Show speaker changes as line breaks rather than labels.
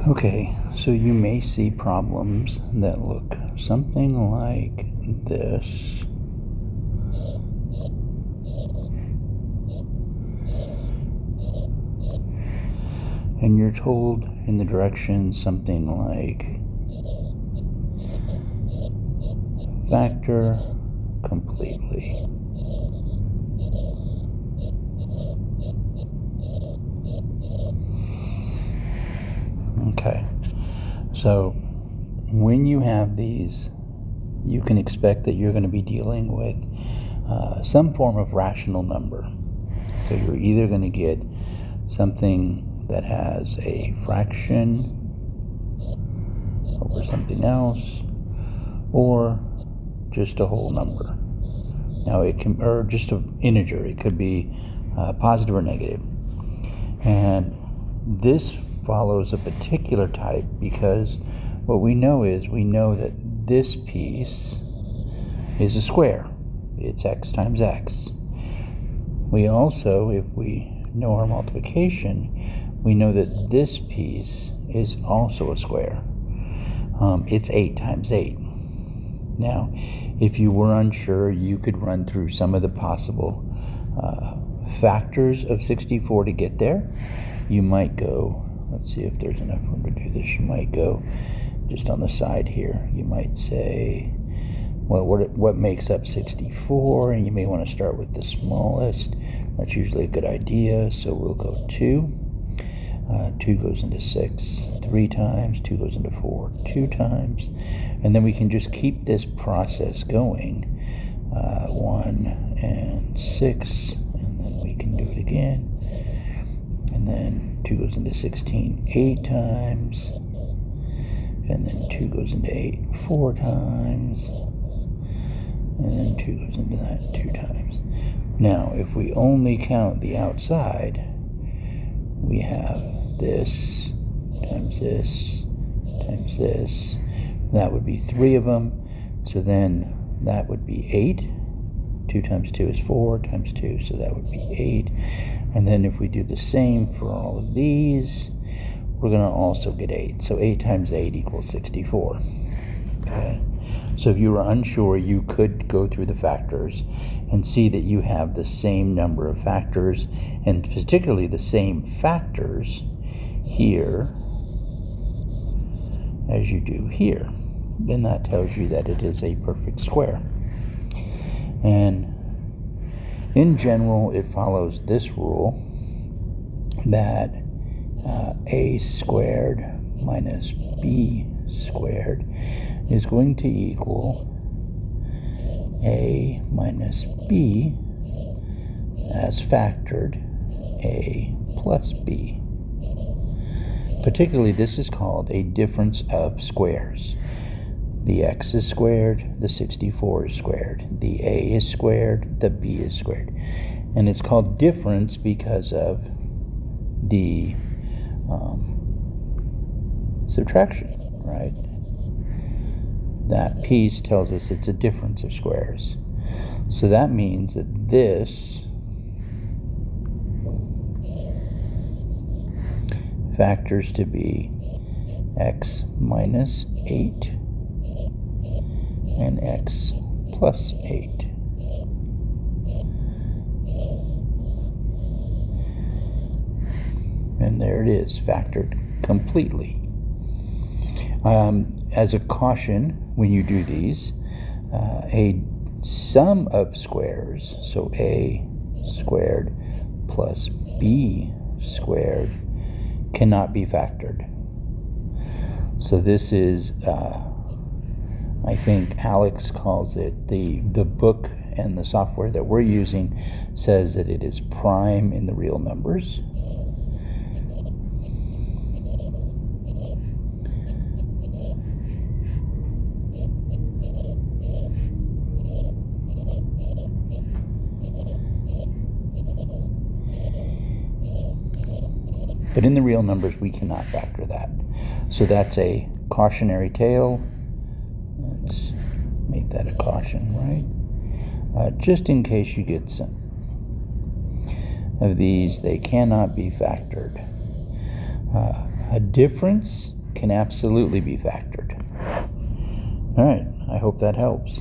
Okay, so you may see problems that look something like this. And you're told in the direction something like factor completely. Okay, so when you have these, you can expect that you're going to be dealing with some form of rational number. So you're either going to get something that has a fraction over something else, or just a whole number. Now it can, or just an integer. It could be positive or negative. And this follows a particular type because what we know that this piece is a square. It's x times x. We also, if we know our multiplication, we know that this piece is also a square. It's 8 times 8. Now, if you were unsure, you could run through some of the possible factors of 64 to get there. You might go, let's see if there's enough room to do this. You might go just on the side here. You might say, well, what makes up 64? And you may want to start with the smallest. That's usually a good idea. So we'll go 2. 2 goes into 6 3 times. 2 goes into 4 2 times. And then we can just keep this process going. 1 and 6. And then we can do it again. And then 2 goes into 16 8 times. And then 2 goes into 8 4 times. And then 2 goes into that 2 times. Now, if we only count the outside, we have this times this times this. That would be 3 of them. So then that would be 8. 2 times 2 is 4 times 2, so that would be 8. And then if we do the same for all of these, we're going to also get 8. So 8 times 8 equals 64. Okay. So if you were unsure, you could go through the factors and see that you have the same number of factors, and particularly the same factors here as you do here. Then that tells you that it is a perfect square. And in general, it follows this rule that a squared minus b squared is going to equal a minus b as factored a plus b. Particularly, this is called a difference of squares. The x is squared, the 64 is squared, the a is squared, the b is squared. And it's called difference because of the subtraction, right? That piece tells us it's a difference of squares. So that means that this factors to be x minus 8 and x plus 8. And there it is, factored completely. As a caution, when you do these, a sum of squares, so a squared plus b squared, cannot be factored. So this is, I think Alex calls it, the book and the software that we're using says that it is prime in the real numbers. But in the real numbers, we cannot factor that. So that's a cautionary tale. Let's make that a caution, right? Just in case you get some of these, they cannot be factored. A difference can absolutely be factored. All right, I hope that helps.